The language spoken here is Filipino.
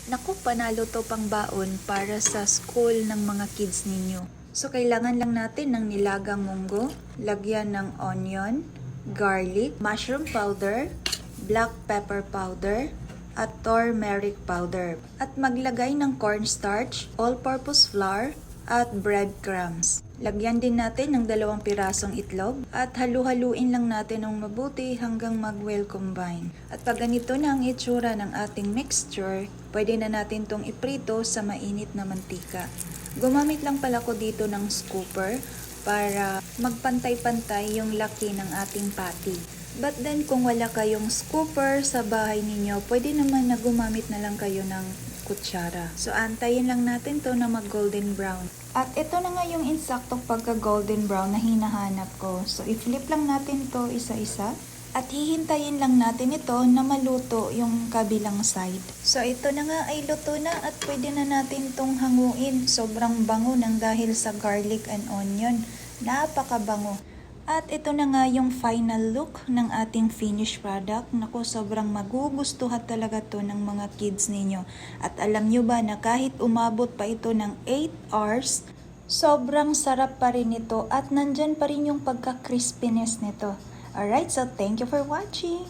Naku, panalo to pang baon para sa school ng mga kids ninyo. So, kailangan lang natin ng nilagang munggo, lagyan ng onion, garlic, mushroom powder, black pepper powder, at turmeric powder. At maglagay ng cornstarch, all-purpose flour, at breadcrumbs. Lagyan din natin ng 2 pirasong itlog at halu-haluin lang natin ng mabuti hanggang mag-well combine. At pag ganito na ang itsura ng ating mixture, pwede na natin tong iprito sa mainit na mantika. Gumamit lang pala ko dito ng scooper para magpantay-pantay yung laki ng ating patty. But then kung wala kayong scooper sa bahay ninyo, pwede naman na gumamit na lang kayo ng kutsara. So antayin lang natin to na mag golden brown. At ito na nga yung insaktong pagka golden brown na hinahanap ko. So i-flip lang natin to isa-isa. At hihintayin lang natin ito na maluto yung kabilang side. So ito na nga ay luto na at pwede na natin tong hanguin. Sobrang bango nang dahil sa garlic and onion. Napakabango. At ito na nga yung final look ng ating finished product. Naku, sobrang magugustuhan talaga to ng mga kids ninyo. At alam nyo ba na kahit umabot pa ito ng 8 hours, sobrang sarap pa rin ito at nandyan pa rin yung pagka-crispiness nito. Alright, so thank you for watching!